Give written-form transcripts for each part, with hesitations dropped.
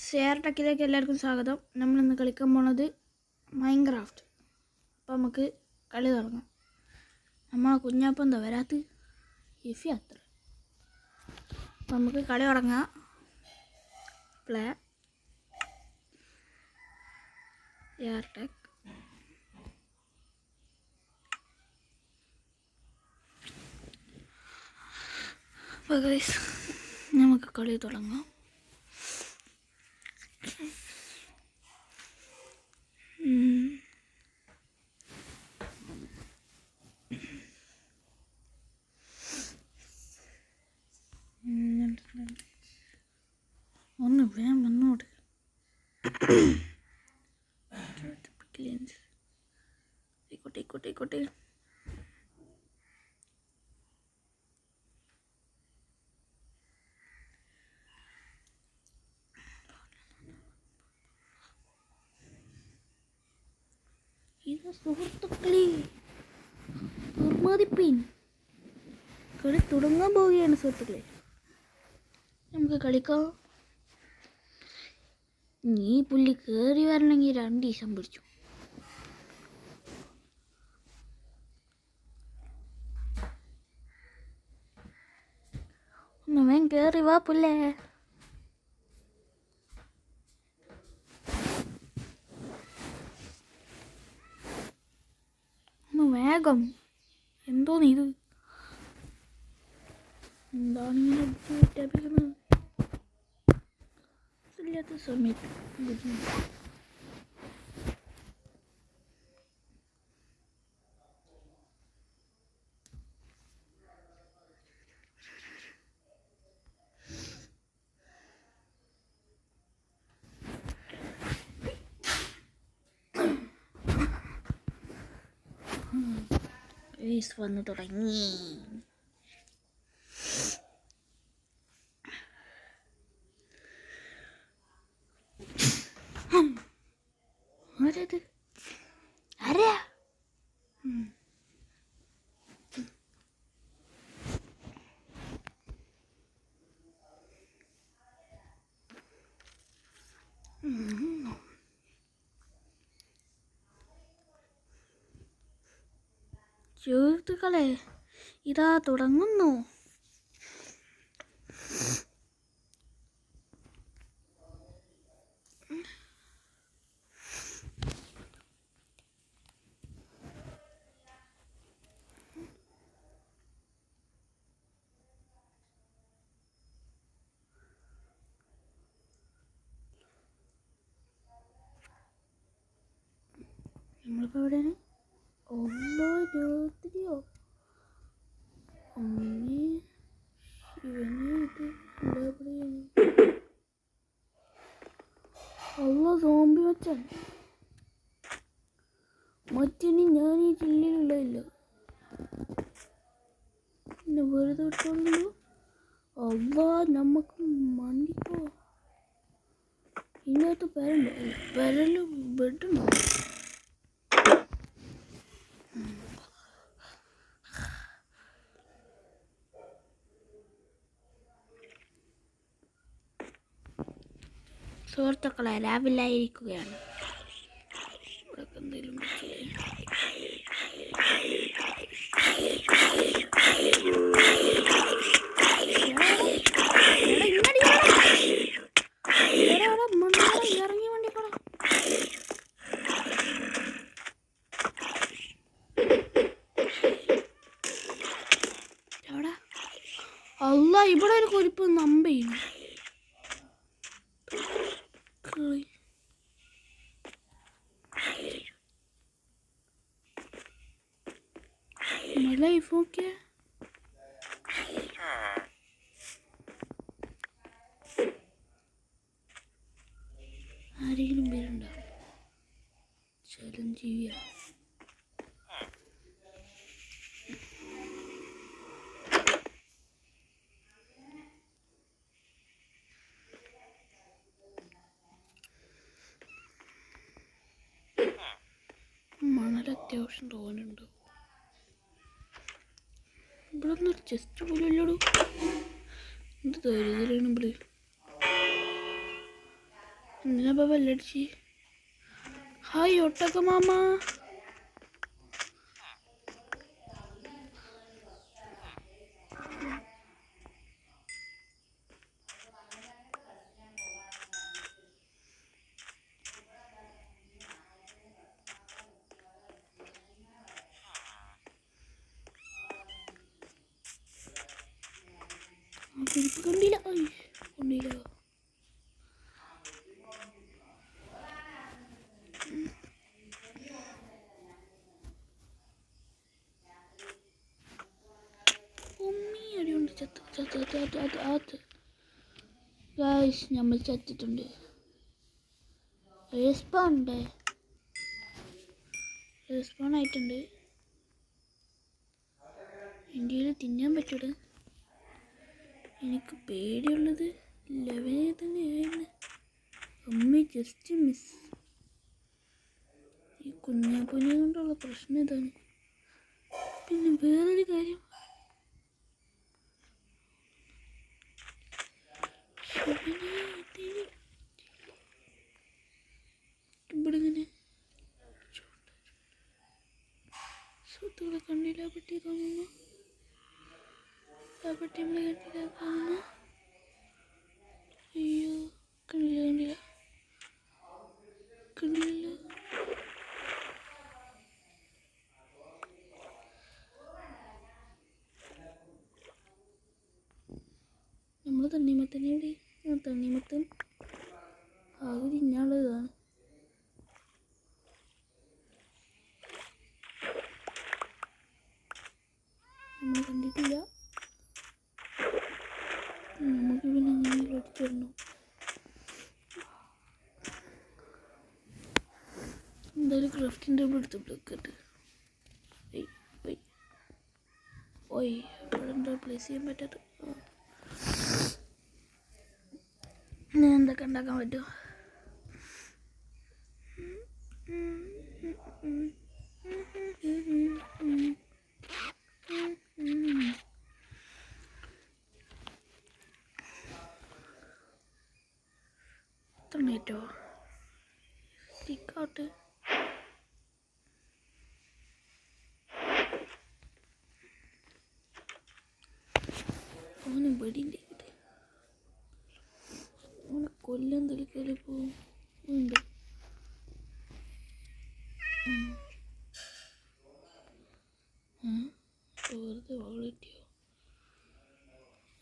Share ടെക്കിലേക്ക് എല്ലാവർക്കും സ്വാഗതം. നമ്മളിന്ന് കളിക്കാൻ പോണത് മൈൻക്രാഫ്റ്റ്. അപ്പോൾ നമുക്ക് കളി തുടങ്ങാം. നമ്മളെ കുഞ്ഞാപ്പം എന്താ വരാത്ത ഇഫി അത്ര. അപ്പോൾ നമുക്ക് കളി തുടങ്ങാം. Play share tech. അപ്പോൾ ഗൈസ് നമുക്ക് കളി തുടങ്ങാം. ഒന്ന് വേഗം വന്നോട്. ആയിക്കോട്ടെ. ഇത് സുഹൃത്തുക്കളെ നിർമ്മാതിപ്പിൻ കളി തുടങ്ങാൻ പോവുകയാണ് സുഹൃത്തുക്കളെ. നമുക്ക് കളിക്കാം. നീ പുള്ളി കയറി വരണമെങ്കിൽ 2 ദിവസം പിടിച്ചു. ഒന്ന് വേഗം കയറി വാ പുല്ലേ. ഒന്ന് വേഗം. എന്തോന്ന് ഇത്? എന്താണ് ഇങ്ങനെ ടപ്പിക്കുന്നത്? ഇല്ലാത്ത സമയത്ത് വന്നു തുടങ്ങി. ആരത്? ആരാ? സുഹൃത്തുക്കളെ ഇതാ തുടങ്ങുന്നു. നമ്മളിപ്പോൾ എവിടെയാണ്? രാത്രിയോ? സോംബി വച്ചാൻ മറ്റിനി ഞാൻ ഈ ജില്ലയിലുള്ളതില്ല. പിന്നെ വെറുതെ ഇട്ടുള്ളൂ. നമുക്ക് മണ്ടിപ്പോ. ഇതിനകത്ത് പെരല് ബെഡുണ്ടോ? സുഹൃത്തുക്കളെ ലാബിലായിരിക്കുകയാണ്. ഇവിടെ എന്തെങ്കിലും ഇറങ്ങി വണ്ടി പോടാ. അല്ല ഇവിടെ ഒരു കുരിപ്പ് നമ്പയും ലൈഫ്. ഓക്കെ ആരെങ്കിലും പേരുണ്ടോ? ചിരഞ്ജീവിയ. മണൽ അത്യാവശ്യം തോന്നുന്നുണ്ട്. ഇവിടെ ഒന്നൊരു ചെസ്റ്റ് പോലും ഇല്ലടൂ. എന്ത് ധൈര്യത്തിലാണ് ഇവിടെ. എന്തിനാ ബെല്ലടിച്ച്? ഹായ് ഒട്ടക മാമ. കണ്ടില്ല, കണ്ടില്ല. ഗായ്സ് നമ്മൾ ചത്തിട്ടുണ്ട്. റെസ്പോൺ ആയിട്ടുണ്ട്. ഇന്ത്യയിൽ തിന്നാൻ പറ്റൂടെ? എനിക്ക് പേടിയുള്ളത് ലെവലിൽ തന്നെയായിരുന്നു. അമ്മ ജസ്റ്റ് മിസ്. ഈ കുഞ്ഞാപ്പൂനെ കൊണ്ടുള്ള പ്രശ്നം ഇതാണ്. പിന്നെ വേറൊരു കാര്യം, ഇവിടെ ഇങ്ങനെ സുഹൃത്തുക്കളെ കണ്ടില്ല. പറ്റി തോന്നുന്നു. ആ പറ്റി നമ്മളെ കണ്ടില്ല തോന്നുന്നു. അയ്യോ, കണ്ടില്ല. നമ്മൾ തണ്ണിമത്തനെ എവിടെ? തണ്ണിമത്തൻ ആകെ തിന്നാനുള്ളതാണ്. നമ്മൾ കണ്ടിട്ടില്ല. നമുക്ക് പിന്നെ അങ്ങനെ എടുത്തിടണം. എന്തായാലും ക്രാഫ്റ്റിംഗ് ടേബിൾ എടുത്തിട്ട് ഇവിടെ എന്താ പ്ലേസ് ചെയ്യാൻ പറ്റാത്ത? ഞാൻ എന്തൊക്കെ ഉണ്ടാക്കാൻ പറ്റുമോ? ടൊമാറ്റോ സ്റ്റിക്കൗട്ട്. അവന് വെടിൻ്റെ അവനെ കൊല്ലം തെളിക്കല് പോവും. ഉണ്ട് വെറുതെ വളർത്തിയോ?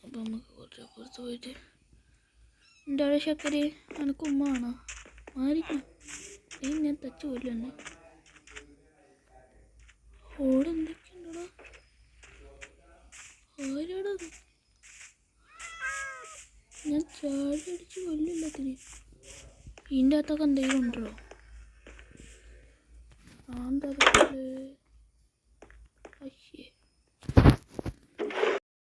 അപ്പം നമുക്ക് കുറച്ച് പുറത്ത് പോയിട്ട് എൻ്റെ അവിടെ ശക്കര എനിക്ക് ഉമ്മ ആണോ മാറിക്കണം. ഞാൻ തച്ച് കൊല്ലന്നെ. ഓടെ എന്തൊക്കെയുണ്ടോ? ആരാടത്? ഞാൻ ചാടി അടിച്ച് കൊല്ലില്ലത്തിന്. ഇതിൻ്റെ അകത്തൊക്കെ എന്തെങ്കിലും ഉണ്ടോ? ആന്തരത്തില് അശ്ശേ